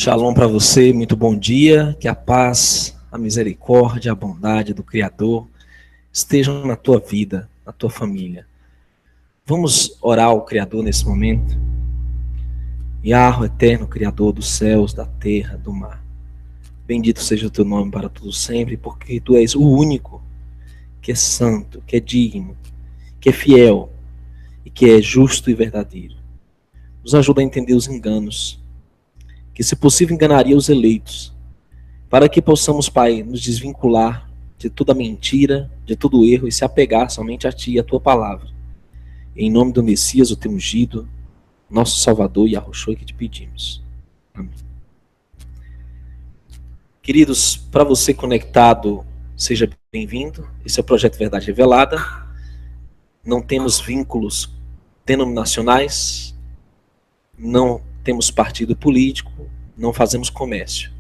Shalom para você, muito bom dia, que a paz, a misericórdia, a bondade do Criador estejam na tua vida, na tua família. Vamos orar ao Criador nesse momento? Yahweh, eterno Criador dos céus, da terra, do mar. Bendito seja o teu nome para tudo sempre, porque tu és o único que é santo, que é digno, que é fiel e que é justo e verdadeiro. Nos ajuda a entender os enganos, que se possível enganaria os eleitos, para que possamos, Pai, nos desvincular de toda mentira, de todo erro e se apegar somente a Ti e a Tua palavra. Em nome do Messias, o Teu ungido, nosso Salvador e Yahushua, que te pedimos. Amém. Queridos, para você conectado, seja bem-vindo. Esse é o Projeto Verdade Revelada. Não temos vínculos denominacionais, não temos partido político, não fazemos comércio.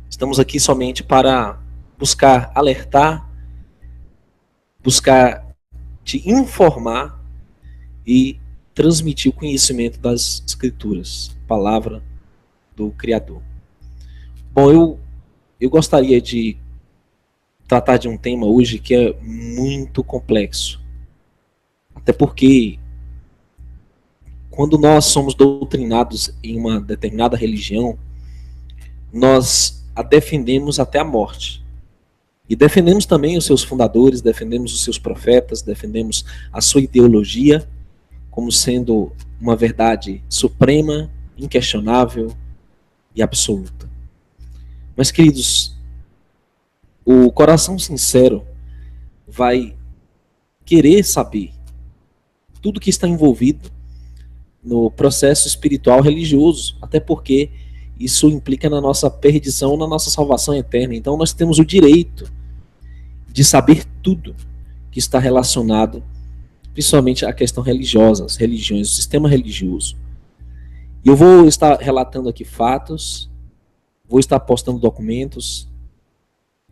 Estamos aqui somente para buscar alertar, buscar te informar e transmitir o conhecimento das Escrituras, palavra do Criador. Bom, eu gostaria de tratar de um tema hoje que é muito complexo. Até porque quando nós somos doutrinados em uma determinada religião, nós a defendemos até a morte. E defendemos também os seus fundadores, defendemos os seus profetas, defendemos a sua ideologia como sendo uma verdade suprema, inquestionável e absoluta. Mas, queridos, o coração sincero vai querer saber tudo que está envolvido no processo espiritual religioso, até porque isso implica na nossa perdição, na nossa salvação eterna. Então nós temos o direito de saber tudo que está relacionado, principalmente à questão religiosa, as religiões, o sistema religioso. E eu vou estar relatando aqui fatos, vou estar postando documentos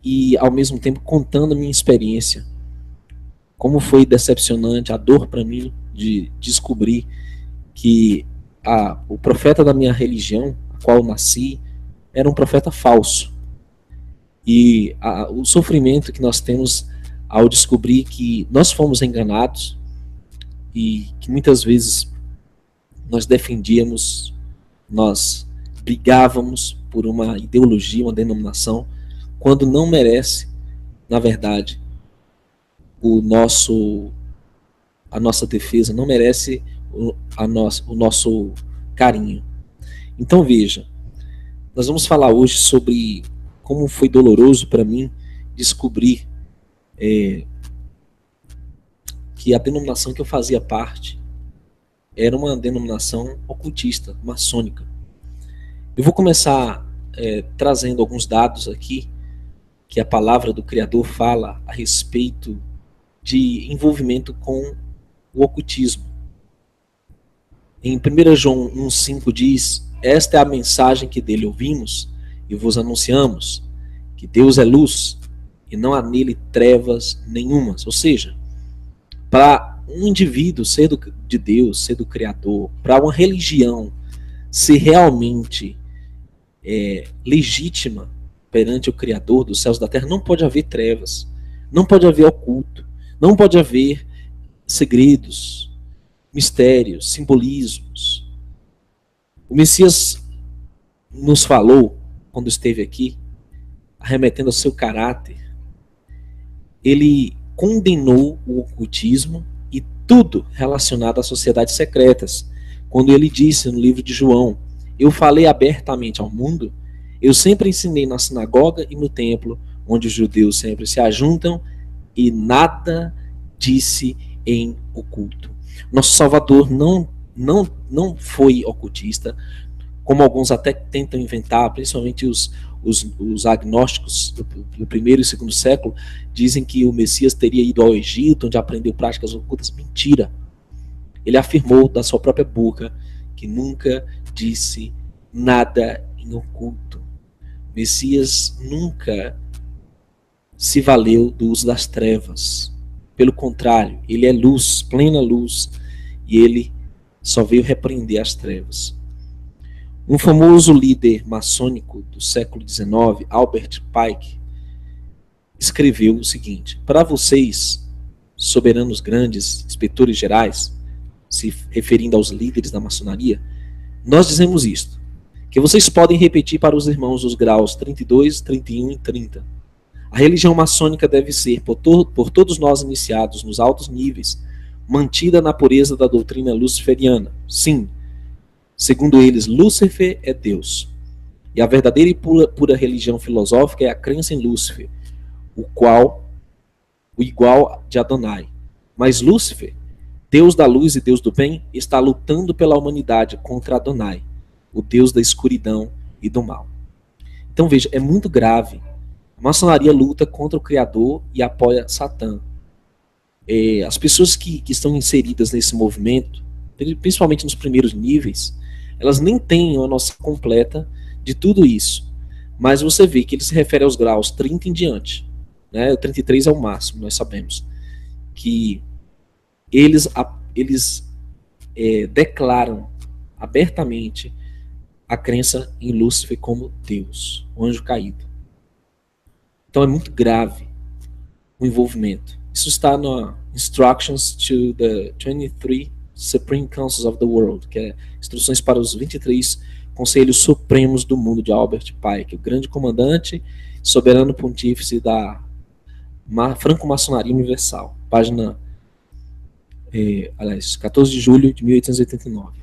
e ao mesmo tempo contando a minha experiência. Como foi decepcionante, a dor para mim de descobrir que o profeta da minha religião, a qual eu nasci, era um profeta falso. E o sofrimento que nós temos ao descobrir que nós fomos enganados e que muitas vezes nós defendíamos, nós brigávamos por uma ideologia, uma denominação, quando não merece, na verdade, a nossa defesa, não merece o nosso carinho. Então veja, nós vamos falar hoje sobre como foi doloroso para mim descobrir que a denominação que eu fazia parte era uma denominação ocultista, maçônica. Eu vou começar trazendo alguns dados aqui que a palavra do Criador fala a respeito de envolvimento com o ocultismo. Em 1 João 1,5 diz: esta é a mensagem que dele ouvimos e vos anunciamos, que Deus é luz e não há nele trevas nenhumas. Ou seja, para um indivíduo ser de Deus, ser do Criador, para uma religião ser realmente legítima perante o Criador dos céus e da terra, não pode haver trevas, não pode haver oculto, não pode haver segredos, mistérios, simbolismos. O Messias nos falou, quando esteve aqui, arremetendo ao seu caráter, ele condenou o ocultismo e tudo relacionado às sociedades secretas, quando ele disse no livro de João: eu falei abertamente ao mundo, eu sempre ensinei na sinagoga e no templo, onde os judeus sempre se ajuntam, e nada disse em oculto. Nosso Salvador não foi ocultista, como alguns até tentam inventar, principalmente os agnósticos do primeiro e segundo século, dizem que o Messias teria ido ao Egito, onde aprendeu práticas ocultas. Mentira! Ele afirmou da sua própria boca que nunca disse nada em oculto. O Messias nunca se valeu do uso das trevas. Pelo contrário, ele é luz, plena luz, e ele só veio repreender as trevas. Um famoso líder maçônico do século XIX, Albert Pike, escreveu o seguinte: para vocês, soberanos grandes, inspetores gerais, se referindo aos líderes da maçonaria, nós dizemos isto, que vocês podem repetir para os irmãos os graus 32, 31 e 30. A religião maçônica deve ser, por todos nós iniciados nos altos níveis, mantida na pureza da doutrina luciferiana. Sim, segundo eles, Lúcifer é Deus. E a verdadeira e pura religião filosófica é a crença em Lúcifer, o igual de Adonai. Mas Lúcifer, Deus da luz e Deus do bem, está lutando pela humanidade contra Adonai, o Deus da escuridão e do mal. Então veja, é muito grave. A maçonaria luta contra o Criador e apoia Satã. As pessoas que estão inseridas nesse movimento, principalmente nos primeiros níveis, elas nem têm uma noção completa de tudo isso. Mas você vê que ele se refere aos graus 30 em diante. Né? O 33 é o máximo, nós sabemos. Que eles declaram abertamente a crença em Lúcifer como Deus, o anjo caído. Então é muito grave o envolvimento. Isso está no Instructions to the 23 Supreme Councils of the World, que é instruções para os 23 conselhos supremos do mundo, de Albert Pike, o grande comandante, soberano pontífice da franco-maçonaria universal. Página 14 de julho de 1889.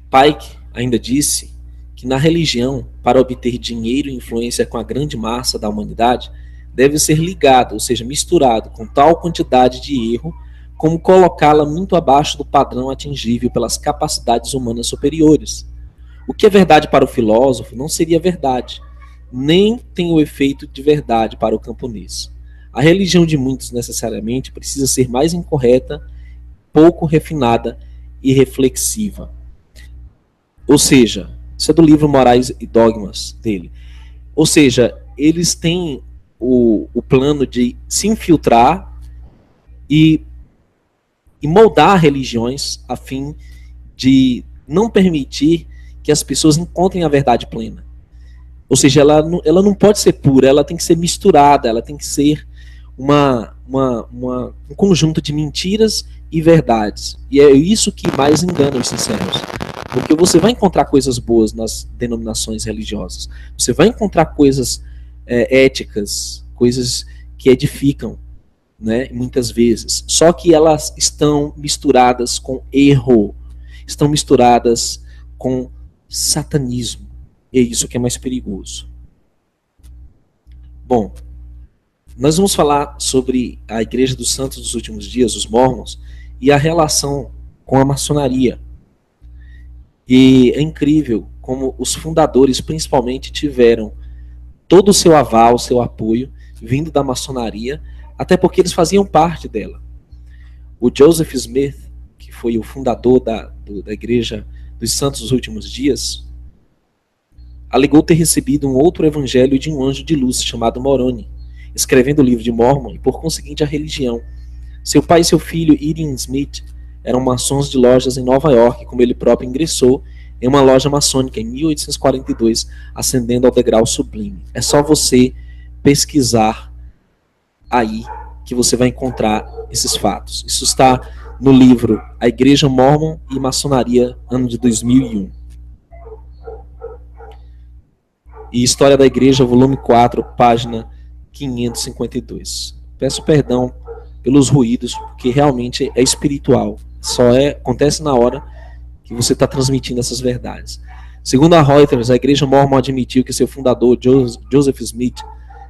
Pike ainda disse que na religião, para obter dinheiro e influência com a grande massa da humanidade, deve ser ligado, ou seja, misturado com tal quantidade de erro, como colocá-la muito abaixo do padrão atingível pelas capacidades humanas superiores. O que é verdade para o filósofo não seria verdade, nem tem o efeito de verdade para o camponês. A religião de muitos necessariamente precisa ser mais incorreta, pouco refinada e reflexiva. Ou seja, isso é do livro Morais e Dogmas dele. Ou seja, eles têm o plano de se infiltrar e moldar religiões a fim de não permitir que as pessoas encontrem a verdade plena. Ou seja, ela não pode ser pura, ela tem que ser misturada, ela tem que ser um conjunto de mentiras e verdades. E é isso que mais engana os sinceros. Porque você vai encontrar coisas boas nas denominações religiosas. Você vai encontrar coisas éticas, coisas que edificam, né, muitas vezes. Só que elas estão misturadas com erro, estão misturadas com satanismo. E é isso que é mais perigoso. Bom, nós vamos falar sobre a Igreja dos Santos dos Últimos Dias, os Mormons, e a relação com a maçonaria. E é incrível como os fundadores, principalmente, tiveram todo o seu aval, seu apoio, vindo da maçonaria, até porque eles faziam parte dela. O Joseph Smith, que foi o fundador da Igreja dos Santos dos Últimos Dias, alegou ter recebido um outro evangelho de um anjo de luz chamado Moroni, escrevendo o livro de Mormon e, por conseguinte, a religião. Seu pai e seu filho, Irian Smith, eram maçons de lojas em Nova York, como ele próprio ingressou em uma loja maçônica em 1842, ascendendo ao degrau sublime. É só você pesquisar aí que você vai encontrar esses fatos. Isso está no livro A Igreja Mormon e Maçonaria, ano de 2001. E História da Igreja, volume 4, página 552. Peço perdão pelos ruídos, porque realmente é espiritual. Acontece na hora que você está transmitindo essas verdades. Segundo a Reuters, a Igreja Mormon admitiu que seu fundador, Joseph Smith,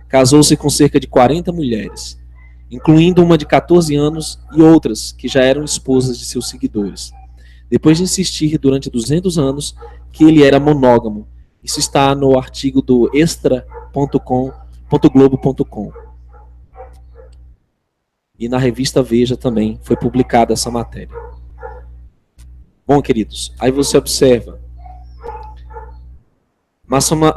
casou-se com cerca de 40 mulheres, incluindo uma de 14 anos e outras que já eram esposas de seus seguidores. Depois de insistir durante 200 anos que ele era monógamo. Isso está no artigo do extra.globo.com. E na revista Veja também foi publicada essa matéria. Bom, queridos, aí você observa.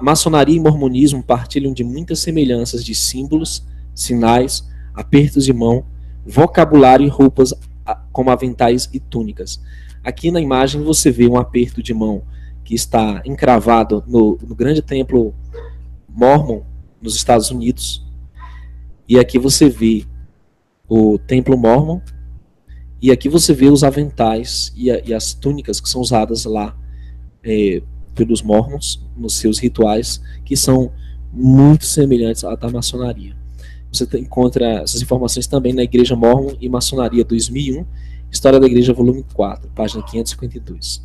Maçonaria e mormonismo partilham de muitas semelhanças de símbolos, sinais, apertos de mão, vocabulário e roupas como aventais e túnicas. Aqui na imagem você vê um aperto de mão que está encravado no grande templo Mormon nos Estados Unidos. E aqui você vê o templo Mormon. E aqui você vê os aventais e as túnicas que são usadas lá pelos Mormons nos seus rituais, que são muito semelhantes à da maçonaria. Você encontra essas informações também na Igreja Mormon e Maçonaria 2001, História da Igreja, volume 4, página 552.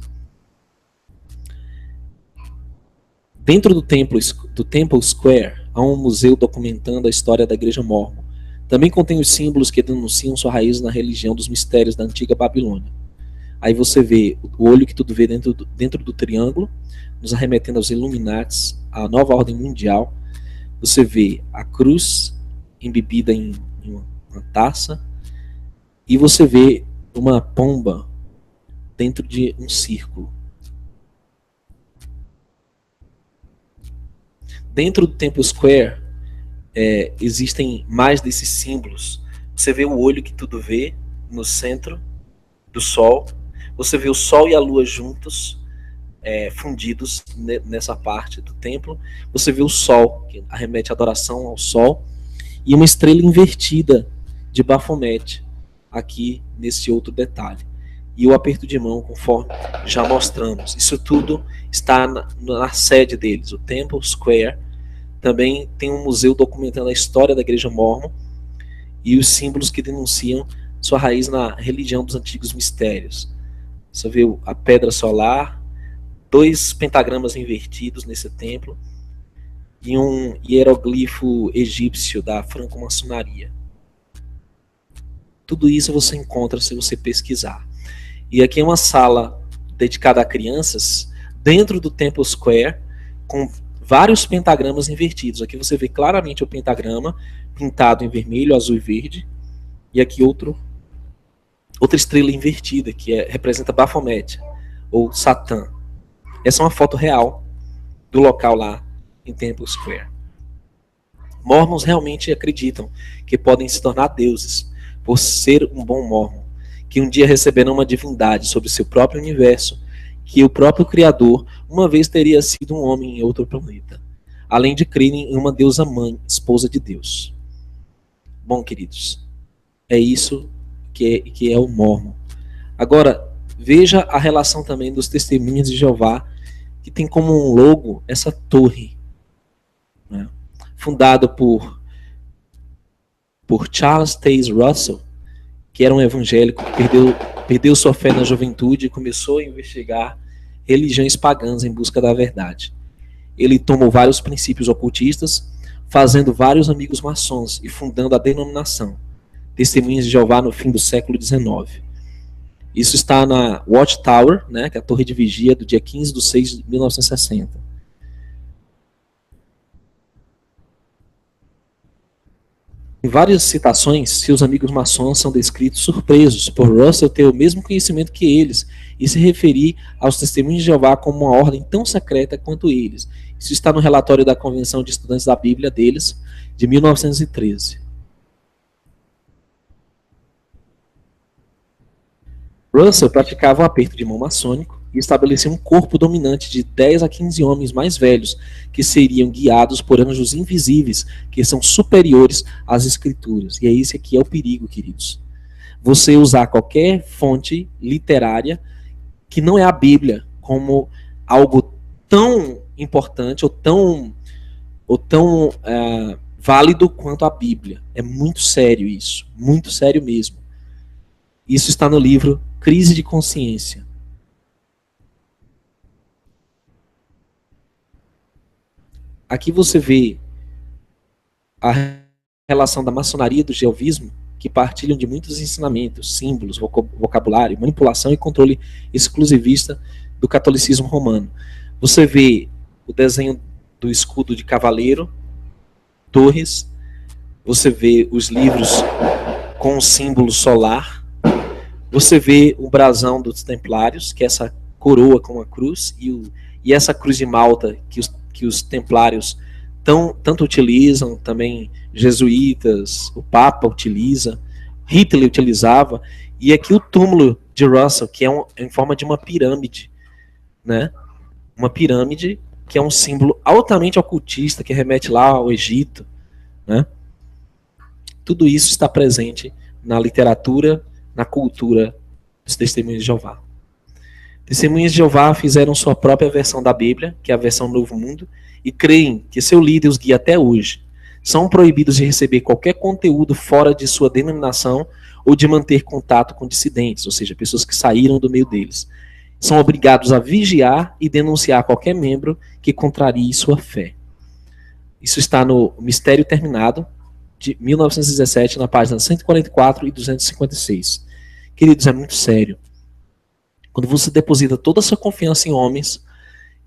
Dentro do Temple Square, há um museu documentando a história da Igreja Mormon. Também contém os símbolos que denunciam sua raiz na religião dos mistérios da antiga Babilônia. Aí você vê o olho que tudo vê dentro do triângulo, nos arremetendo aos Illuminates, à nova ordem mundial. Você vê a cruz embebida em uma taça, e você vê uma pomba dentro de um círculo. Dentro do Temple Square existem mais desses símbolos. Você vê o olho que tudo vê no centro do sol. Você vê o sol e a lua juntos, fundidos nessa parte do templo. Você vê o sol, que arremete a adoração ao sol, e uma estrela invertida de Baphomet aqui nesse outro detalhe. E o aperto de mão, conforme já mostramos. Isso tudo está na sede deles, o Temple Square. Também tem um museu documentando a história da Igreja Mormon e os símbolos que denunciam sua raiz na religião dos antigos mistérios. Você vê a pedra solar, 2 pentagramas invertidos nesse templo e um hieroglifo egípcio da franco-maçonaria. Tudo isso você encontra se você pesquisar. E aqui é uma sala dedicada a crianças dentro do Temple Square, com vários pentagramas invertidos. Aqui você vê claramente o pentagrama pintado em vermelho, azul e verde. E aqui outra estrela invertida, que representa Baphomet, ou Satã. Essa é uma foto real do local lá em Temple Square. Mormons realmente acreditam que podem se tornar deuses por ser um bom mormon, que um dia receberão uma divindade sobre seu próprio universo, que o próprio Criador uma vez teria sido um homem em outro planeta, além de crerem em uma deusa mãe, esposa de Deus. Bom, queridos, é isso que é o Mormon. Agora, veja a relação também dos Testemunhas de Jeová, que tem como um logo essa torre, né? Fundado por Charles Taze Russell, que era um evangélico que perdeu sua fé na juventude e começou a investigar religiões pagãs em busca da verdade. Ele tomou vários princípios ocultistas, fazendo vários amigos maçons e fundando a denominação Testemunhas de Jeová no fim do século XIX. Isso está na Watchtower, né, que é a torre de vigia, do dia 15/6/1960. Em várias citações, seus amigos maçons são descritos surpresos por Russell ter o mesmo conhecimento que eles e se referir aos Testemunhos de Jeová como uma ordem tão secreta quanto eles. Isso está no relatório da Convenção de Estudantes da Bíblia deles, de 1913. Russell praticava um aperto de mão maçônico e estabeleceu um corpo dominante de 10 a 15 homens mais velhos, que seriam guiados por anjos invisíveis, que são superiores às escrituras. E é esse aqui é o perigo, queridos. Você usar qualquer fonte literária que não é a Bíblia como algo tão importante ou tão válido quanto a Bíblia. É muito sério isso, muito sério mesmo. Isso está no livro Crise de Consciência. Aqui você vê a relação da maçonaria e do jeovismo, que partilham de muitos ensinamentos, símbolos, vocabulário, manipulação e controle exclusivista do catolicismo romano. Você vê o desenho do escudo de cavaleiro, torres, você vê os livros com o símbolo solar, você vê o brasão dos templários, que é essa coroa com a cruz, e essa cruz de Malta que os templários tanto utilizam, também jesuítas, o Papa utiliza, Hitler utilizava, e aqui o túmulo de Russell, que é em forma de uma pirâmide, né? Uma pirâmide que é um símbolo altamente ocultista, que remete lá ao Egito, né? Tudo isso está presente na literatura, na cultura dos Testemunhas de Jeová. Testemunhas de Jeová fizeram sua própria versão da Bíblia, que é a versão Novo Mundo, e creem que seu líder os guia até hoje. São proibidos de receber qualquer conteúdo fora de sua denominação ou de manter contato com dissidentes, ou seja, pessoas que saíram do meio deles. São obrigados a vigiar e denunciar qualquer membro que contrarie sua fé. Isso está no Mistério Terminado, de 1917, na página 144 e 256. Queridos, é muito sério. Quando você deposita toda a sua confiança em homens,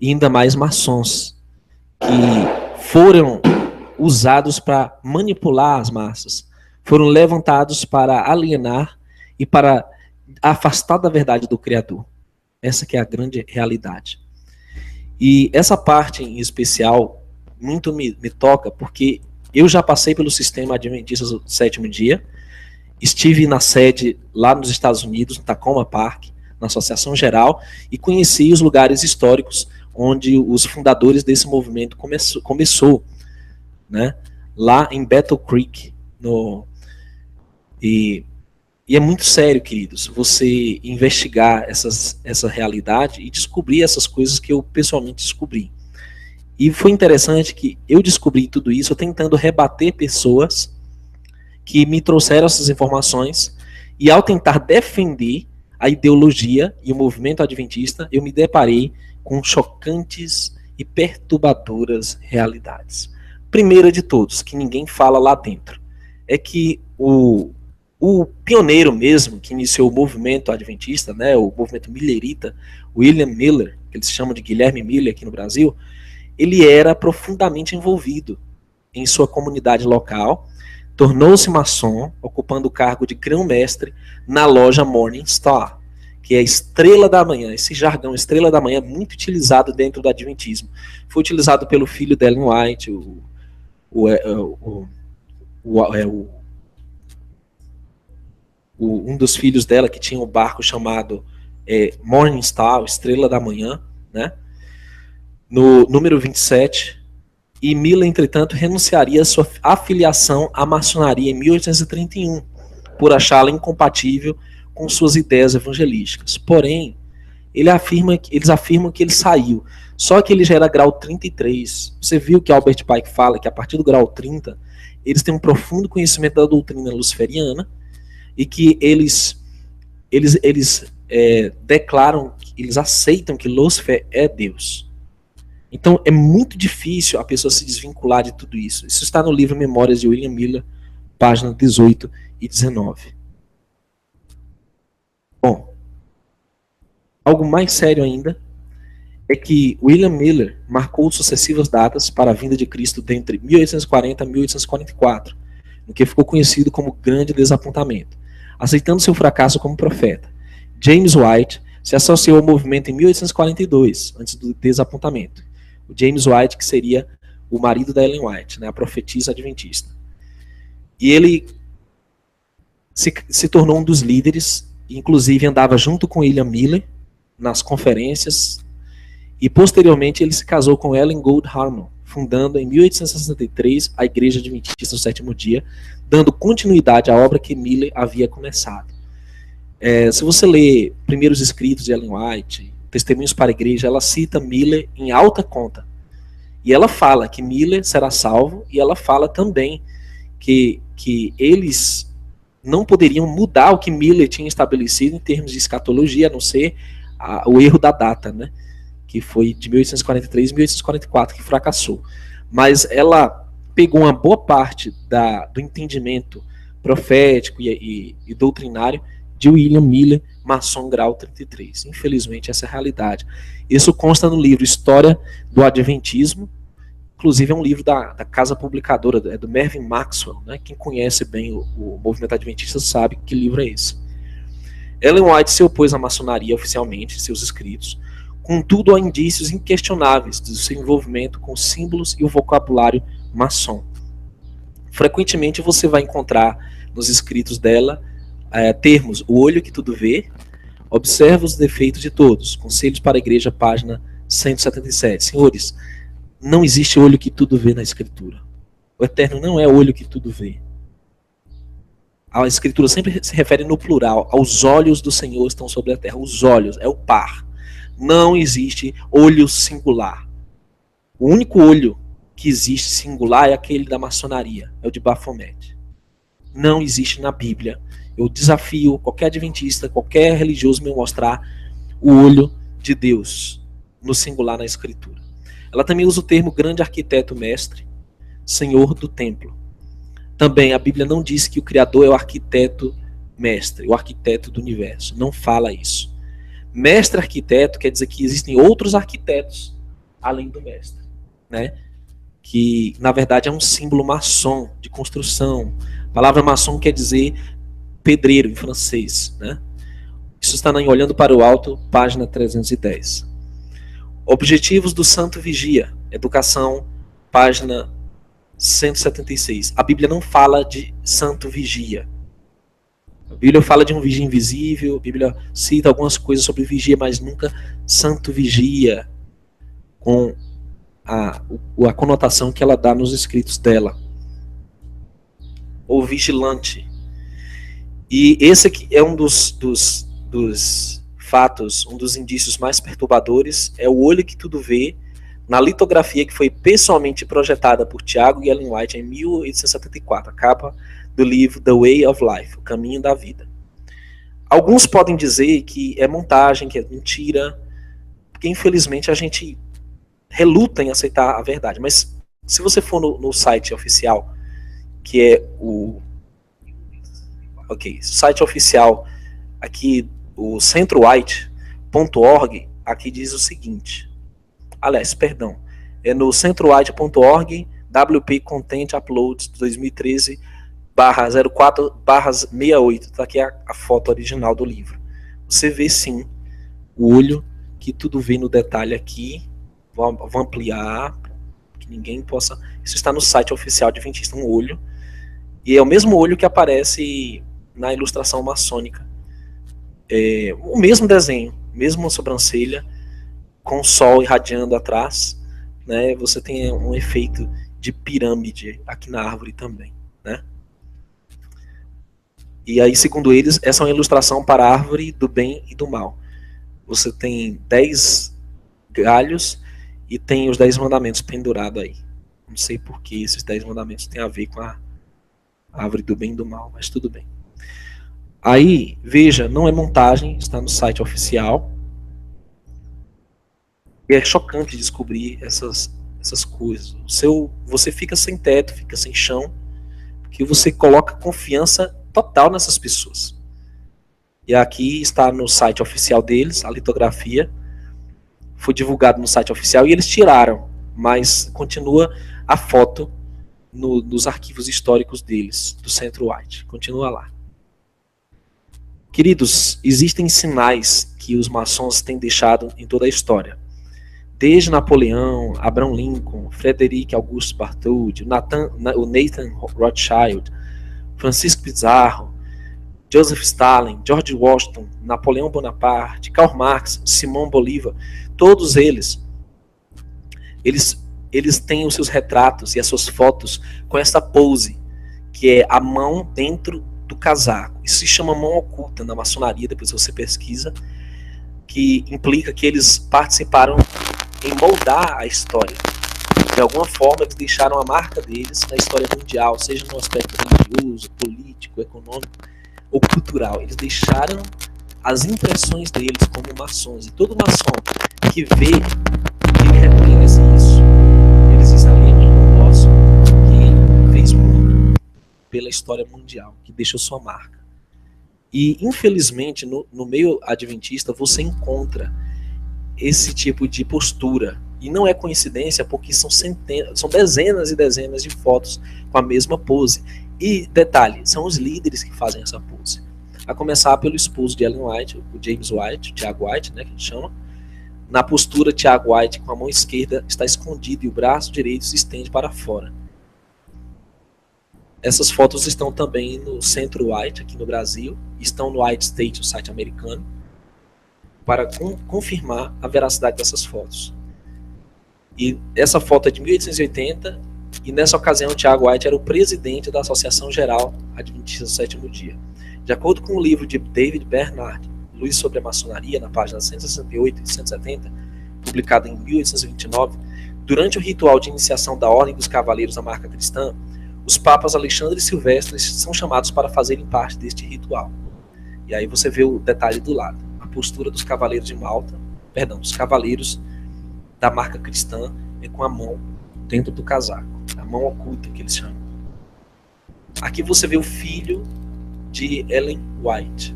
e ainda mais maçons, que foram usados para manipular as massas, foram levantados para alienar e para afastar da verdade do Criador. Essa que é a grande realidade. E essa parte em especial muito me toca, porque eu já passei pelo sistema adventista do sétimo dia, estive na sede lá nos Estados Unidos, no Tacoma Park, na Associação Geral, e conheci os lugares históricos onde os fundadores desse movimento começou, né? Lá em Battle Creek. E é muito sério, queridos, você investigar essa realidade e descobrir essas coisas que eu pessoalmente descobri. E foi interessante que eu descobri tudo isso tentando rebater pessoas que me trouxeram essas informações, e ao tentar defender a ideologia e o movimento adventista, eu me deparei com chocantes e perturbadoras realidades. Primeira de todos, que ninguém fala lá dentro, é que o pioneiro mesmo, que iniciou o movimento adventista, né, o movimento millerita, William Miller, que eles chamam de Guilherme Miller aqui no Brasil, ele era profundamente envolvido em sua comunidade local, tornou-se maçom, ocupando o cargo de grão-mestre na loja Morning Star, que é a estrela da manhã. Esse jargão, estrela da manhã, é muito utilizado dentro do adventismo. Foi utilizado pelo filho de Ellen White, um dos filhos dela, que tinha um barco chamado Morning Star, estrela da manhã, né? No número 27, e Miller, entretanto, renunciaria à sua afiliação à maçonaria em 1831, por achá-la incompatível com suas ideias evangelísticas. Porém, eles afirmam que ele saiu, só que ele já era grau 33. Você viu que Albert Pike fala que a partir do grau 30, eles têm um profundo conhecimento da doutrina luciferiana, e que eles declaram, eles aceitam que Lúcifer é Deus. Então é muito difícil a pessoa se desvincular de tudo isso. Isso está no livro Memórias de William Miller, páginas 18 e 19. Bom, algo mais sério ainda é que William Miller marcou sucessivas datas para a vinda de Cristo dentre 1840 e 1844, no que ficou conhecido como Grande Desapontamento, aceitando seu fracasso como profeta. James White se associou ao movimento em 1842, antes do desapontamento. O James White, que seria o marido da Ellen White, né, a profetisa adventista. E ele se tornou um dos líderes, inclusive andava junto com William Miller nas conferências, e posteriormente ele se casou com Ellen Gould Harmon, fundando em 1863 a Igreja Adventista do Sétimo Dia, dando continuidade à obra que Miller havia começado. Se você ler primeiros escritos de Ellen White, Testemunhos para a Igreja, ela cita Miller em alta conta. E ela fala que Miller será salvo, e ela fala também que eles não poderiam mudar o que Miller tinha estabelecido em termos de escatologia, a não ser o erro da data, né? Que foi de 1843 e 1844, que fracassou. Mas ela pegou uma boa parte do entendimento profético e doutrinário de William Miller, maçom grau 33. Infelizmente, essa é a realidade. Isso consta no livro História do Adventismo, inclusive é um livro da casa publicadora, do Mervyn Maxwell, né? Quem conhece bem o movimento adventista sabe que livro é esse. Ellen White se opôs à maçonaria oficialmente em seus escritos, contudo há indícios inquestionáveis do seu envolvimento com símbolos e o vocabulário maçom. Frequentemente você vai encontrar nos escritos dela termos o olho que tudo vê, Observa os defeitos de todos. Conselhos para a Igreja, página 177. Senhores, não existe olho que tudo vê na Escritura. O Eterno não é olho que tudo vê. A Escritura sempre se refere no plural. Aos olhos do Senhor estão sobre a terra. Os olhos, é o par. Não existe olho singular. O único olho que existe singular é aquele da maçonaria. É o de Baphomet. Não existe na Bíblia. Eu desafio qualquer adventista, qualquer religioso me mostrar o olho de Deus no singular na Escritura. Ela também usa o termo grande arquiteto mestre, senhor do templo. Também a Bíblia não diz que o Criador é o arquiteto mestre, o arquiteto do universo. Não fala isso. Mestre arquiteto quer dizer que existem outros arquitetos além do mestre, né? Que na verdade é um símbolo maçom de construção. A palavra maçom quer dizer pedreiro em francês, né? Isso está em Olhando para o Alto, página 310. Objetivos do Santo Vigia, Educação, página 176. A Bíblia não fala de santo vigia. A Bíblia fala de um vigia invisível, a Bíblia cita algumas coisas sobre vigia, mas nunca santo vigia, com a conotação que ela dá nos escritos dela. Ou vigilante. E esse aqui é um dos fatos, um dos indícios mais perturbadores, é o olho que tudo vê, na litografia que foi pessoalmente projetada por Tiago e Ellen White em 1874, a capa do livro The Way of Life, O Caminho da Vida. Alguns podem dizer que é montagem, que é mentira, porque infelizmente a gente reluta em aceitar a verdade. Mas se você for no site oficial, que é o site oficial aqui, o centrowhite.org, aqui diz o seguinte. Aliás, perdão, é no centrowhite.org, WP Content Uploads 2013/04/68. Está aqui a foto original do livro. Você vê sim o olho que tudo vê no detalhe aqui. Vou ampliar, que ninguém possa. Isso está no site oficial adventista, um olho. E é o mesmo olho que aparece na ilustração maçônica. É o mesmo desenho, mesma sobrancelha, com o sol irradiando atrás, né? Você tem um efeito de pirâmide aqui na árvore também, né? E aí, segundo eles, essa é uma ilustração para a árvore do bem e do mal. Você tem 10 galhos e tem os 10 mandamentos pendurados aí. Não sei por que esses 10 mandamentos têm a ver com a árvore do bem e do mal, mas tudo bem. Aí, veja, não é montagem, está no site oficial. E é chocante descobrir essas coisas. Você fica sem teto, fica sem chão, porque você coloca confiança total nessas pessoas. E aqui está no site oficial deles, a litografia. Foi divulgado no site oficial e eles tiraram, mas continua a foto nos arquivos históricos deles, do Centro White. Continua lá. Queridos, existem sinais que os maçons têm deixado em toda a história. Desde Napoleão, Abraham Lincoln, Frederic Auguste Bartholdi, o Nathan Rothschild, Francisco Pizarro, Joseph Stalin, George Washington, Napoleão Bonaparte, Karl Marx, Simão Bolívar, todos eles têm os seus retratos e as suas fotos com essa pose, que é a mão dentro do casaco. Isso se chama mão oculta na maçonaria, depois você pesquisa, que implica que eles participaram em moldar a história. De alguma forma, eles deixaram a marca deles na história mundial, seja no aspecto religioso, político, econômico ou cultural. Eles deixaram as impressões deles como maçons. E todo maçom que vê, ele reconhece isso. Eles dizem ali, um nosso que fez muito pela história mundial, que deixou sua marca. E, infelizmente, no meio adventista, você encontra esse tipo de postura. E não é coincidência, porque são dezenas e dezenas de fotos com a mesma pose. E, detalhe, são os líderes que fazem essa pose. A começar pelo esposo de Ellen White, o James White, o Tiago White, né, que a gente chama. Na postura, Tiago White, com a mão esquerda, está escondido e o braço direito se estende para fora. Essas fotos estão também no Centro White, aqui no Brasil. Estão no White State, o site americano. para confirmar a veracidade dessas fotos. E essa foto é de 1880, e nessa ocasião o Thiago White era o presidente da Associação Geral Adventista do Sétimo Dia. De acordo com o livro de David Bernard, Luz sobre a Maçonaria, na página 168 e 170, publicado em 1829, durante o ritual de iniciação da Ordem dos Cavaleiros da Marca Cristã, os papas Alexandre e Silvestre são chamados para fazerem parte deste ritual. E aí você vê o detalhe do lado. A postura dos Cavaleiros de Malta, dos Cavaleiros da Marca Cristã, é com a mão dentro do casaco. A mão oculta, que eles chamam. Aqui você vê o filho de Ellen White,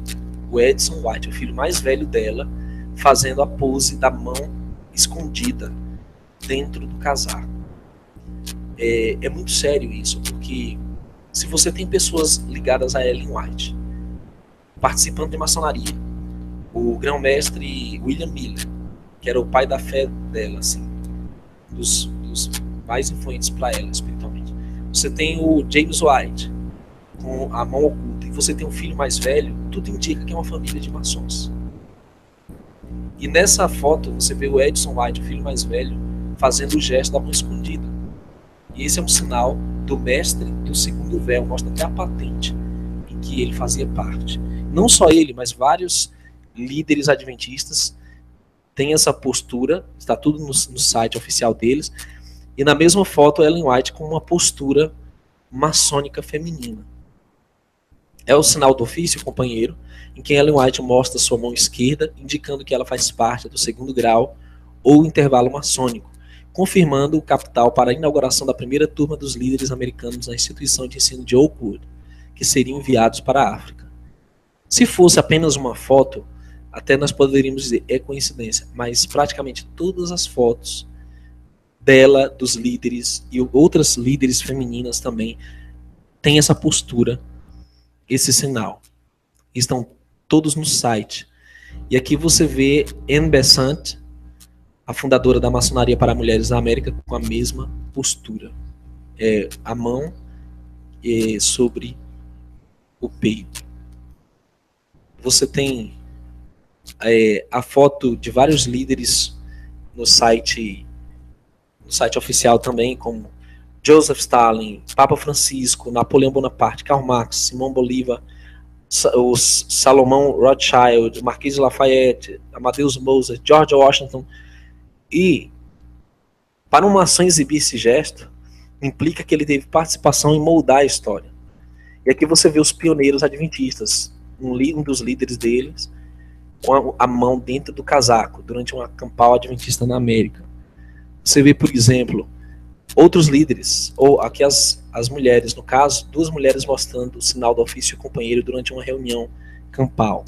o Edson White, o filho mais velho dela, fazendo a pose da mão escondida dentro do casaco. É muito sério isso, porque se você tem pessoas ligadas a Ellen White, participando de maçonaria, o grão-mestre William Miller, que era o pai da fé dela, assim, dos mais influentes para ela espiritualmente. Você tem o James White, com a mão oculta, e você tem um filho mais velho, tudo indica que é uma família de maçons. E nessa foto você vê o Edson White, o filho mais velho, fazendo o gesto da mão escondida. E esse é um sinal do mestre do segundo véu, mostra até a patente em que ele fazia parte. Não só ele, mas vários líderes adventistas têm essa postura, está tudo no site oficial deles, e na mesma foto Ellen White com uma postura maçônica feminina. É o sinal do ofício, companheiro, em que Ellen White mostra sua mão esquerda, indicando que ela faz parte do segundo grau ou intervalo maçônico, confirmando o capital para a inauguração da primeira turma dos líderes americanos na instituição de ensino de Oakwood, que seriam enviados para a África. Se fosse apenas uma foto, até nós poderíamos dizer, é coincidência, mas praticamente todas as fotos dela, dos líderes e outras líderes femininas também, têm essa postura, esse sinal. Estão todos no site. E aqui você vê Anne Besant, a fundadora da Maçonaria para Mulheres da América, com a mesma postura. A mão sobre o peito. Você tem a foto de vários líderes no site oficial também, como Joseph Stalin, Papa Francisco, Napoleão Bonaparte, Karl Marx, Simão Bolívar, o Salomão Rothschild, Marquês de Lafayette, Amadeus Mozart, George Washington. E para um maçom exibir esse gesto, implica que ele teve participação em moldar a história. E aqui você vê os pioneiros adventistas, um dos líderes deles, com a mão dentro do casaco, durante uma campal adventista na América. Você vê, por exemplo, outros líderes, ou aqui as mulheres, no caso, duas mulheres mostrando o sinal do ofício companheiro durante uma reunião campal.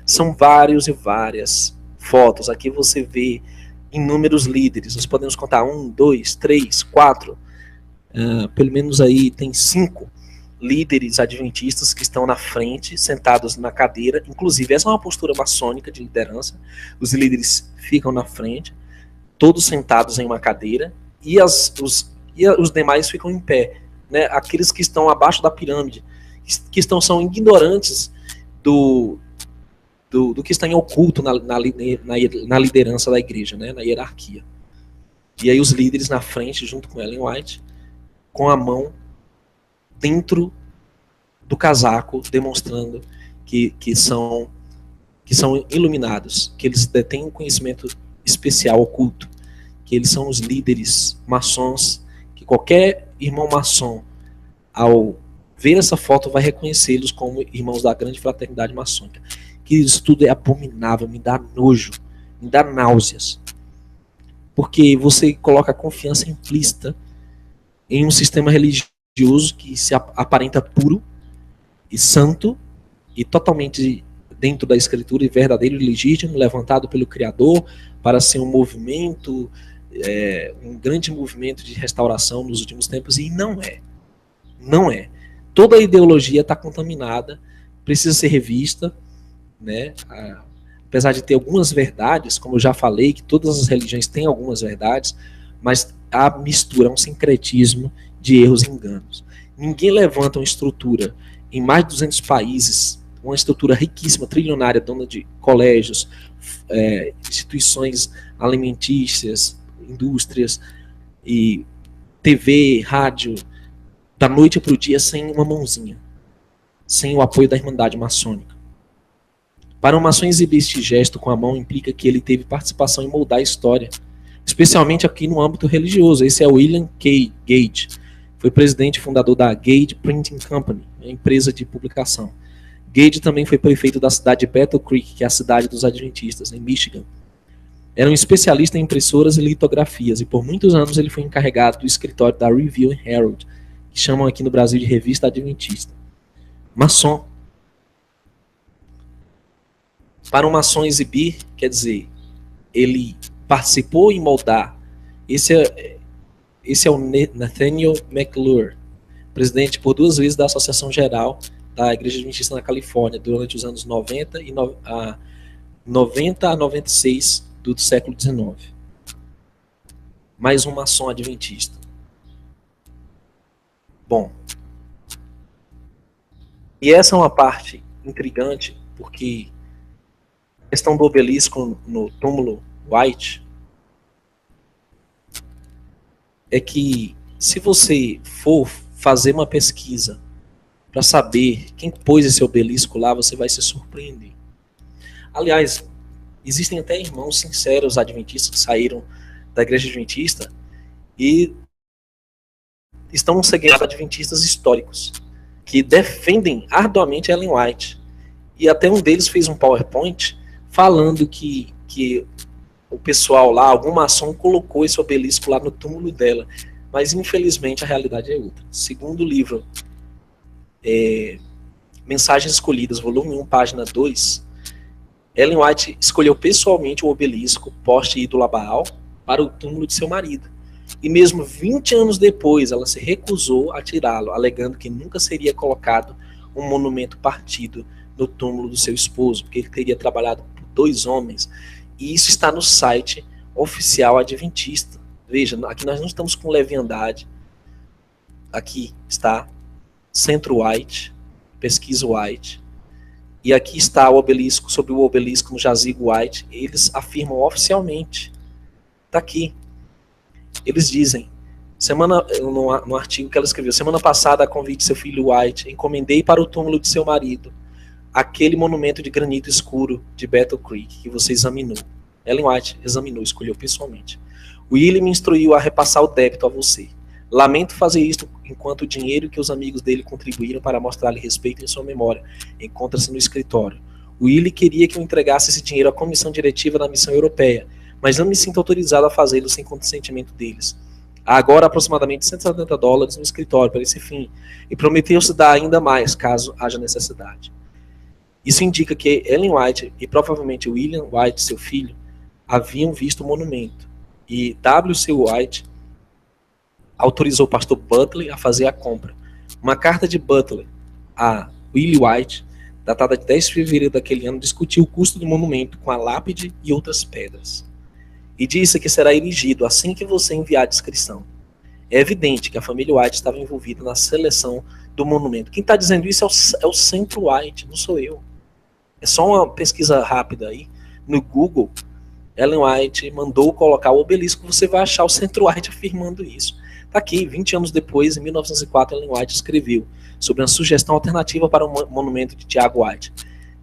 São vários e várias fotos. Aqui você vê inúmeros líderes. Nós podemos contar 1, 2, 3, 4, pelo menos aí tem 5 líderes adventistas que estão na frente, sentados na cadeira. Inclusive, essa é uma postura maçônica de liderança. Os líderes ficam na frente, todos sentados em uma cadeira, e os demais ficam em pé, né? Aqueles que estão abaixo da pirâmide, são ignorantes do que está em oculto na liderança da igreja, né? Na hierarquia. E aí os líderes na frente, junto com Ellen White, com a mão dentro do casaco, demonstrando que são iluminados, que eles detêm um conhecimento especial, oculto, que eles são os líderes maçons, que qualquer irmão maçom, ao ver essa foto, vai reconhecê-los como irmãos da grande fraternidade maçônica. Que isso tudo é abominável, me dá nojo, me dá náuseas. Porque você coloca a confiança implícita em um sistema religioso que se aparenta puro e santo e totalmente dentro da escritura e verdadeiro e legítimo, levantado pelo Criador para ser um movimento, um grande movimento de restauração nos últimos tempos, e não é. Não é. Toda a ideologia está contaminada, precisa ser revista, né? Apesar de ter algumas verdades, como eu já falei, que todas as religiões têm algumas verdades, mas a mistura, um sincretismo de erros e enganos. Ninguém levanta uma estrutura em mais de 200 países uma estrutura riquíssima, trilionária, dona de colégios, instituições alimentícias, indústrias e TV, rádio, da noite para o dia sem uma mãozinha, sem o apoio da Irmandade Maçônica. Para um maçom exibir este gesto com a mão implica que ele teve participação em moldar a história, especialmente aqui no âmbito religioso. Esse é o William K. Gage, foi presidente e fundador da Gage Printing Company, empresa de publicação. Gage também foi prefeito da cidade de Battle Creek, que é a cidade dos Adventistas, em Michigan. Era um especialista em impressoras e litografias, e por muitos anos ele foi encarregado do escritório da Review and Herald, que chamam aqui no Brasil de Revista Adventista. Maçom. Para um maçom exibir, quer dizer, ele participou em moldar. Esse é o Nathaniel McClure, presidente por 2 vezes da Associação Geral da Igreja Adventista na Califórnia, durante os anos 90 a 96 do século XIX. Mais um maçom adventista. Bom, e essa é uma parte intrigante, porque a questão do obelisco no túmulo White é que, se você for fazer uma pesquisa para saber quem pôs esse obelisco lá, você vai se surpreender. Aliás, existem até irmãos sinceros adventistas que saíram da igreja adventista e estão seguindo adventistas históricos, que defendem arduamente Ellen White. E até um deles fez um PowerPoint falando que o pessoal lá, algum maçom, colocou esse obelisco lá no túmulo dela. Mas, infelizmente, a realidade é outra. Segundo o livro Mensagens Escolhidas, volume 1, página 2, Ellen White escolheu pessoalmente o obelisco, poste ídolo a Baal, para o túmulo de seu marido. E mesmo 20 anos depois, ela se recusou a tirá-lo, alegando que nunca seria colocado um monumento partido no túmulo do seu esposo, porque ele teria trabalhado por 2 homens. E isso está no site oficial adventista. Veja, aqui nós não estamos com leviandade. Aqui está Centro White, pesquisa White. E aqui está o obelisco, sobre o obelisco no jazigo White. Eles afirmam oficialmente. Está aqui. Eles dizem, no artigo que ela escreveu, semana passada, a convite de seu filho White, encomendei para o túmulo de seu marido aquele monumento de granito escuro de Battle Creek que você examinou. Ellen White examinou, escolheu pessoalmente. Willie me instruiu a repassar o débito a você. Lamento fazer isto enquanto o dinheiro que os amigos dele contribuíram para mostrar-lhe respeito em sua memória encontra-se no escritório. Willie queria que eu entregasse esse dinheiro à comissão diretiva da missão europeia, mas não me sinto autorizado a fazê-lo sem consentimento deles. Há agora aproximadamente $170 no escritório para esse fim, e prometeu-se dar ainda mais, caso haja necessidade. Isso indica que Ellen White e provavelmente William White, seu filho, haviam visto o monumento, e W.C. White autorizou o pastor Butler a fazer a compra. Uma carta de Butler a Willie White, datada de 10 de fevereiro daquele ano, discutiu o custo do monumento com a lápide e outras pedras. E disse que será erigido assim que você enviar a descrição. É evidente que a família White estava envolvida na seleção do monumento. Quem está dizendo isso é o Centro White, não sou eu. É só uma pesquisa rápida aí. No Google, Ellen White mandou colocar o obelisco, você vai achar o Centro White afirmando isso. Está aqui, 20 anos depois, em 1904, Ellen White escreveu sobre uma sugestão alternativa para o monumento de Tiago White.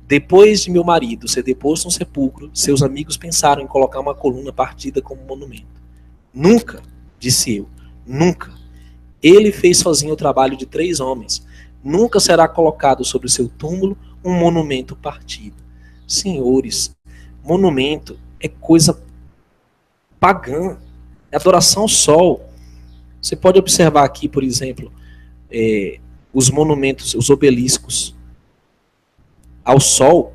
Depois de meu marido ser deposto no sepulcro, seus amigos pensaram em colocar uma coluna partida como monumento. Nunca, disse eu, nunca. Ele fez sozinho o trabalho de 3 homens. Nunca será colocado sobre seu túmulo um monumento partido. Senhores, monumento é coisa pagã, é adoração ao sol. Você pode observar aqui, por exemplo, os monumentos, os obeliscos ao sol,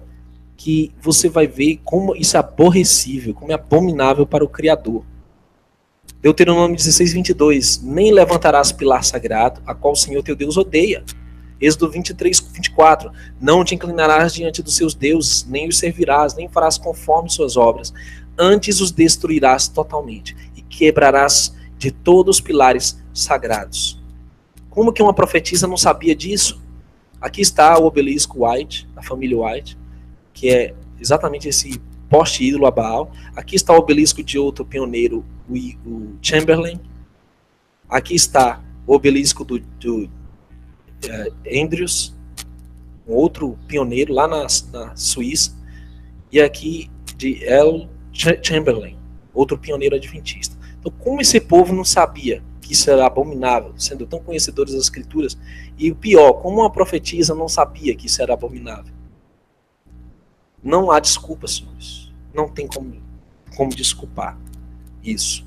que você vai ver como isso é aborrecível, como é abominável para o Criador. Deuteronômio 16:22, nem levantarás pilar sagrado, a qual o Senhor teu Deus odeia. Êxodo 23:24, não te inclinarás diante dos seus deuses, nem os servirás, nem farás conforme suas obras, antes os destruirás totalmente, e quebrarás de todos os pilares sagrados. Como que uma profetisa não sabia disso? Aqui está o obelisco White, da família White, que é exatamente esse poste ídolo a Baal. Aqui está o obelisco de outro pioneiro, o Chamberlain. Aqui está o obelisco do Andrews, um outro pioneiro lá na Suíça. E aqui de L. Chamberlain, outro pioneiro adventista. Então, como esse povo não sabia que isso era abominável, sendo tão conhecedores das Escrituras, e o pior, como uma profetisa não sabia que isso era abominável? Não há desculpa, senhores. Não tem como desculpar isso.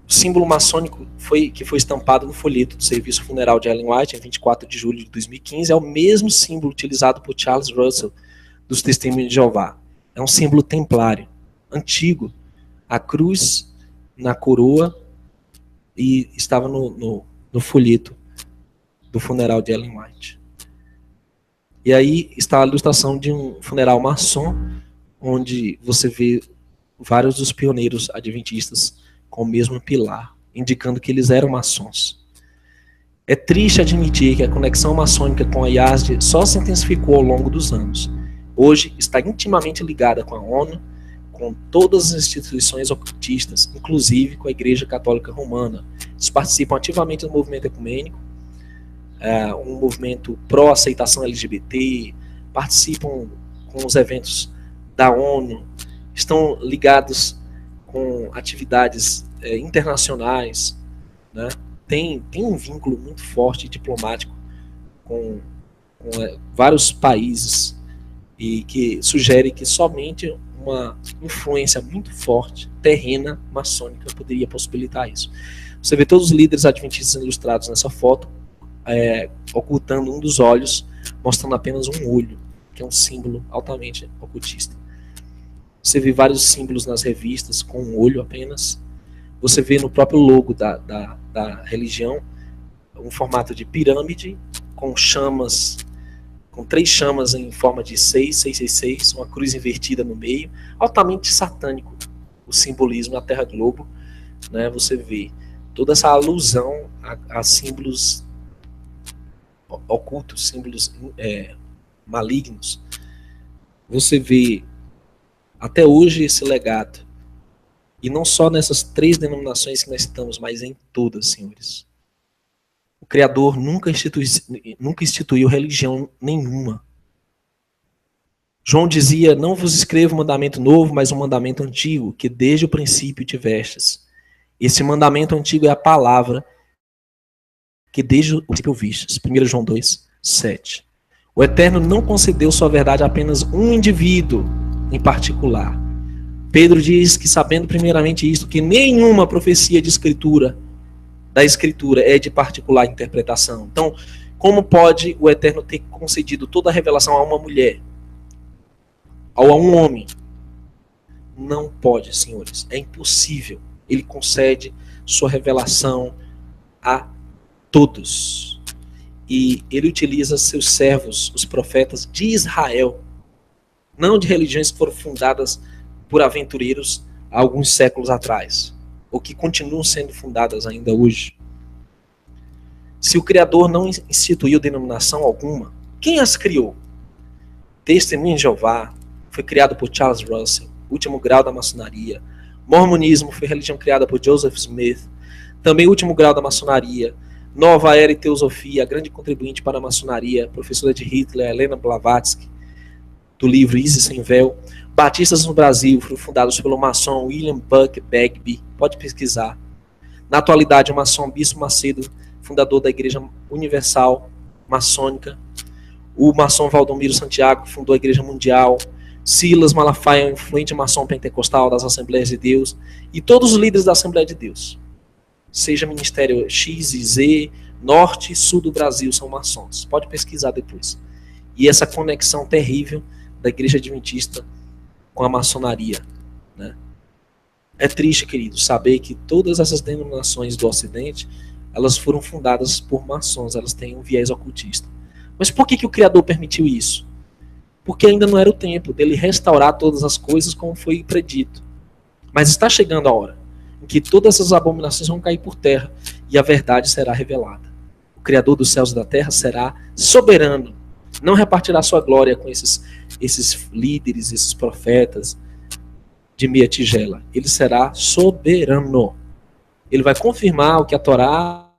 O símbolo maçônico que foi estampado no folheto do serviço funeral de Ellen White, em 24 de julho de 2015, é o mesmo símbolo utilizado por Charles Russell, dos Testemunhos de Jeová. É um símbolo templário, antigo. A cruz na coroa e estava no folheto do funeral de Ellen White. E aí está a ilustração de um funeral maçom, onde você vê vários dos pioneiros adventistas com o mesmo pilar, indicando que eles eram maçons. É triste admitir que a conexão maçônica com a IASD só se intensificou ao longo dos anos. Hoje está intimamente ligada com a ONU, com todas as instituições ocultistas, inclusive com a Igreja Católica Romana. Eles participam ativamente do movimento ecumênico, um movimento pró-aceitação LGBT, participam com os eventos da ONU, estão ligados com atividades internacionais, né? Tem um vínculo muito forte diplomático com vários países, e que sugere que somente uma influência muito forte, terrena, maçônica, poderia possibilitar isso. Você vê todos os líderes adventistas ilustrados nessa foto, ocultando um dos olhos, mostrando apenas um olho, que é um símbolo altamente ocultista. Você vê vários símbolos nas revistas com um olho apenas. Você vê no próprio logo da religião um formato de pirâmide com chamas, com 3 chamas em forma de 666, uma cruz invertida no meio, altamente satânico o simbolismo na Terra Globo, né? Você vê toda essa alusão a símbolos ocultos, símbolos malignos. Você vê até hoje esse legado, e não só nessas 3 denominações que nós citamos, mas em todas, senhores. O Criador nunca instituiu religião nenhuma. João dizia: não vos escrevo um mandamento novo, mas um mandamento antigo, que desde o princípio tivestes. Esse mandamento antigo é a palavra que desde o princípio ouvistes. 1 João 2, 7. O Eterno não concedeu sua verdade a apenas um indivíduo em particular. Pedro diz que, sabendo primeiramente isto, que nenhuma profecia da Escritura é de particular interpretação. Então, como pode o Eterno ter concedido toda a revelação a uma mulher? Ou a um homem? Não pode, senhores. É impossível. Ele concede sua revelação a todos. E ele utiliza seus servos, os profetas de Israel, não de religiões que foram fundadas por aventureiros há alguns séculos atrás, ou que continuam sendo fundadas ainda hoje. Se o Criador não instituiu denominação alguma, quem as criou? Testemunho de Jeová foi criado por Charles Russell, último grau da maçonaria. Mormonismo foi religião criada por Joseph Smith, também último grau da maçonaria. Nova Era e Teosofia, a grande contribuinte para a maçonaria, professora de Hitler, Helena Blavatsky, do livro Isis Sem Véu. Batistas no Brasil foram fundados pelo maçom William Buck Bagby, pode pesquisar. Na atualidade, o maçom Bispo Macedo, fundador da Igreja Universal Maçônica. O maçom Valdomiro Santiago fundou a Igreja Mundial. Silas Malafaia, um influente maçom pentecostal das Assembleias de Deus. E todos os líderes da Assembleia de Deus, seja Ministério X e Z, Norte e Sul do Brasil, são maçons. Pode pesquisar depois. E essa conexão terrível da Igreja Adventista com a maçonaria, né? É triste, queridos, saber que todas essas denominações do Ocidente, elas foram fundadas por maçons, elas têm um viés ocultista. Mas por que o Criador permitiu isso? Porque ainda não era o tempo dele restaurar todas as coisas como foi predito. Mas está chegando a hora em que todas essas abominações vão cair por terra e a verdade será revelada. Criador dos céus e da terra, será soberano. Não repartirá sua glória com esses líderes, esses profetas de meia tigela. Ele será soberano. Ele vai confirmar o que a Torá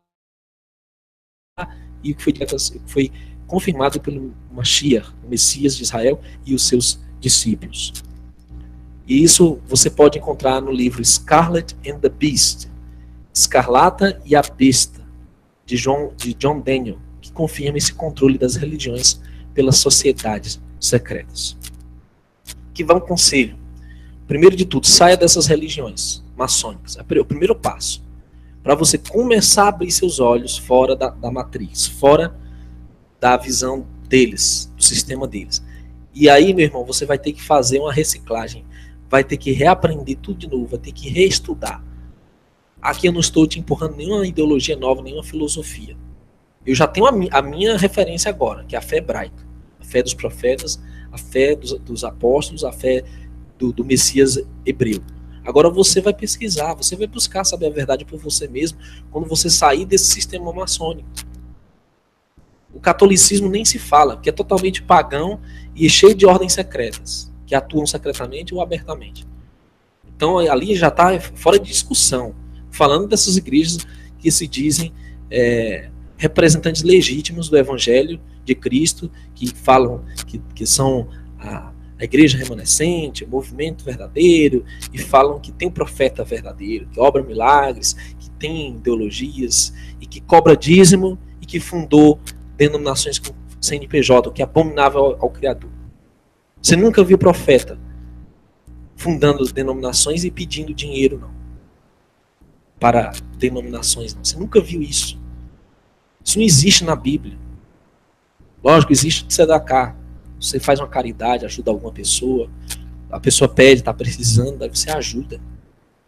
e o que foi confirmado pelo Mashiach, o Messias de Israel e os seus discípulos. E isso você pode encontrar no livro Scarlet and the Beast, Escarlata e a Besta, de John Daniel, que confirma esse controle das religiões pelas sociedades secretas. Que vai um conselho. Primeiro de tudo, saia dessas religiões maçônicas. É o primeiro passo. Para você começar a abrir seus olhos fora da matriz, fora da visão deles, do sistema deles. E aí, meu irmão, você vai ter que fazer uma reciclagem. Vai ter que reaprender tudo de novo, vai ter que reestudar. Aqui eu não estou te empurrando nenhuma ideologia nova, nenhuma filosofia. Eu já tenho a minha referência agora, que é a fé hebraica. A fé dos profetas, a fé dos apóstolos, a fé do Messias hebreu. Agora você vai pesquisar, você vai buscar saber a verdade por você mesmo quando você sair desse sistema maçônico. O catolicismo nem se fala, porque é totalmente pagão e cheio de ordens secretas, que atuam secretamente ou abertamente. Então ali já está fora de discussão. Falando dessas igrejas que se dizem representantes legítimos do Evangelho de Cristo, que falam que são a igreja remanescente, o movimento verdadeiro, e falam que tem um profeta verdadeiro, que obra milagres, que tem ideologias, e que cobra dízimo, e que fundou denominações com CNPJ, o que é abominável ao Criador. Você nunca viu profeta fundando denominações e pedindo dinheiro, não. Para denominações, não. Você nunca viu isso. Isso não existe na Bíblia. Lógico, existe tzedakah. Você faz uma caridade, ajuda alguma pessoa, a pessoa pede, está precisando, daí você ajuda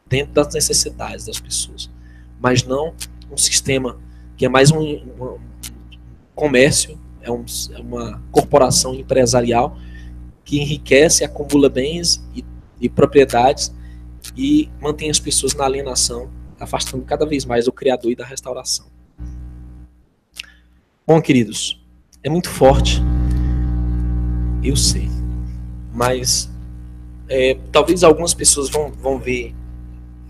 dentro das necessidades das pessoas. Mas não um sistema que é mais um comércio, é uma corporação empresarial que enriquece, acumula bens e propriedades e mantém as pessoas na alienação, afastando cada vez mais do Criador e da restauração. Bom, queridos, é muito forte, eu sei, mas talvez algumas pessoas vão ver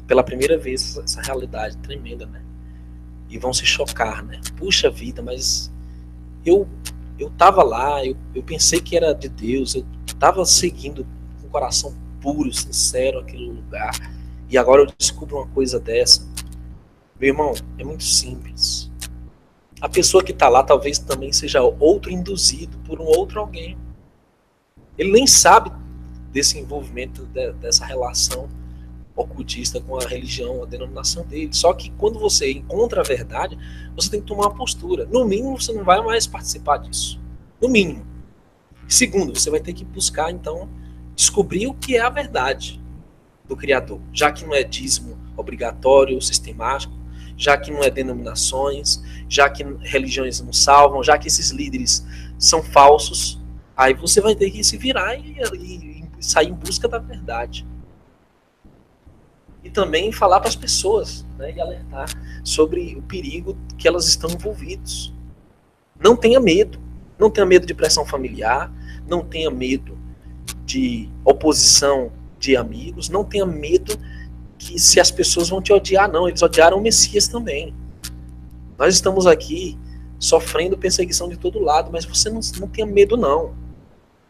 pela primeira vez essa realidade tremenda, né? E vão se chocar, né? Puxa vida, mas eu estava lá, eu pensei que era de Deus, eu estava seguindo com o coração puro, sincero aquele lugar, e agora eu descubro uma coisa dessa. Meu irmão, é muito simples. A pessoa que está lá talvez também seja outro induzido por um outro alguém. Ele nem sabe desse envolvimento, dessa relação ocultista com a religião, a denominação dele. Só que quando você encontra a verdade, você tem que tomar uma postura. No mínimo, você não vai mais participar disso. No mínimo. Segundo, você vai ter que buscar, então, descobrir o que é a verdade do Criador. Já que não é dízimo obrigatório, sistemático, já que não é denominações, já que religiões não salvam, já que esses líderes são falsos, aí você vai ter que se virar e sair em busca da verdade. E também falar para as pessoas, né, e alertar sobre o perigo que elas estão envolvidas. Não tenha medo. Não tenha medo de pressão familiar, não tenha medo de oposição de amigos, não tenha medo que se as pessoas vão te odiar, não. Eles odiaram o Messias também. Nós estamos aqui sofrendo perseguição de todo lado, mas você não tenha medo, não.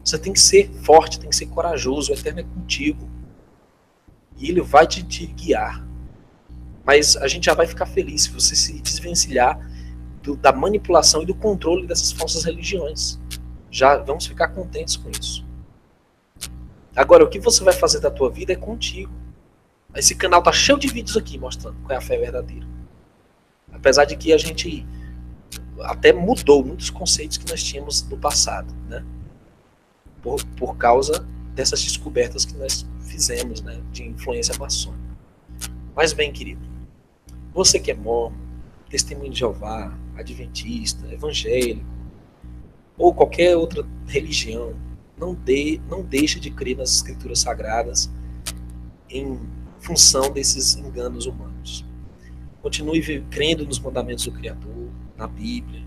Você tem que ser forte, tem que ser corajoso, o Eterno é contigo. E Ele vai te guiar. Mas a gente já vai ficar feliz se você se desvencilhar da manipulação e do controle dessas falsas religiões. Já vamos ficar contentes com isso. Agora, o que você vai fazer da tua vida é contigo. Esse canal tá cheio de vídeos aqui mostrando qual é a fé verdadeira. Apesar de que a gente até mudou muitos conceitos que nós tínhamos no passado, né? Por causa dessas descobertas que nós fizemos, né, de influência maçônica. Mas bem, querido, você que é mormon, Testemunho de Jeová, adventista, evangélico, ou qualquer outra religião, não deixe de crer nas escrituras sagradas em função desses enganos humanos. Continue crendo nos mandamentos do Criador, na Bíblia,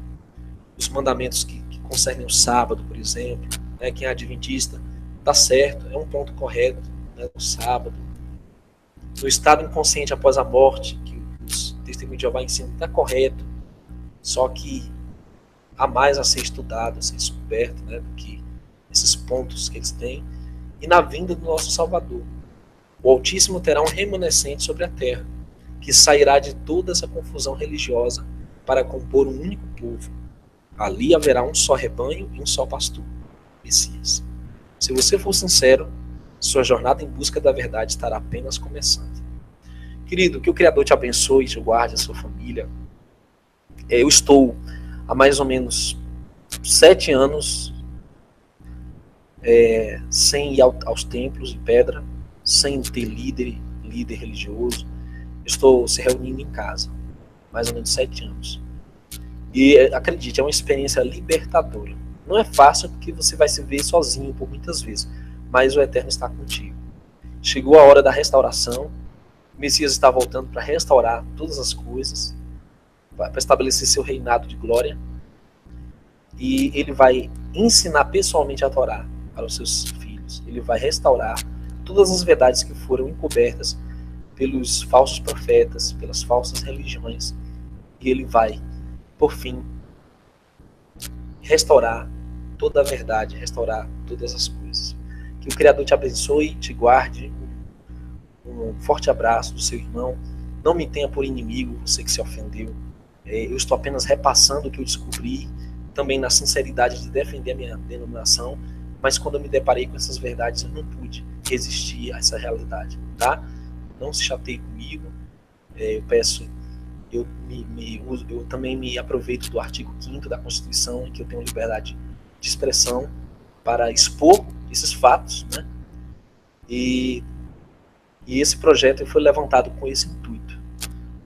os mandamentos que concernem o sábado, por exemplo, né? Quem é adventista, está certo, é um ponto correto, né? O sábado. No estado inconsciente após a morte, que os testemunhos de Jeová ensinam, está correto, só que há mais a ser estudado, a ser descoberto, né? Do que esses pontos que eles têm. E na vinda do nosso Salvador, o Altíssimo terá um remanescente sobre a terra, que sairá de toda essa confusão religiosa para compor um único povo. Ali haverá um só rebanho e um só pastor, Messias. Se você for sincero, sua jornada em busca da verdade estará apenas começando. Querido, que o Criador te abençoe e te guarde, a sua família. Eu estou há mais ou menos 7 anos sem ir aos templos de pedra, sem ter líder religioso. Estou se reunindo em casa, mais ou menos 7 anos. E acredite, é uma experiência libertadora. Não é fácil porque você vai se ver sozinho por muitas vezes, mas o Eterno está contigo. Chegou a hora da restauração, o Messias está voltando para restaurar todas as coisas, para estabelecer seu reinado de glória, e ele vai ensinar pessoalmente a Torá para os seus filhos. Ele vai restaurar todas as verdades que foram encobertas pelos falsos profetas, pelas falsas religiões, e ele vai, por fim, restaurar toda a verdade, restaurar todas as coisas. Que o Criador te abençoe, te guarde. Um forte abraço do seu irmão. Não me tenha por inimigo, você que se ofendeu. Eu estou apenas repassando o que eu descobri, também na sinceridade de defender a minha denominação, mas quando eu me deparei com essas verdades, eu não pude resistir a essa realidade, tá? Não se chateie comigo. Eu peço, eu também me aproveito do artigo 5º da Constituição, em que eu tenho liberdade de expressão para expor esses fatos, né? E esse projeto foi levantado com esse intuito.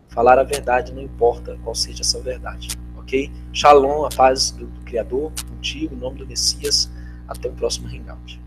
Falar a verdade, não importa qual seja essa verdade, ok? Shalom, a paz do Criador, contigo, em nome do Messias. Até o próximo Hangout.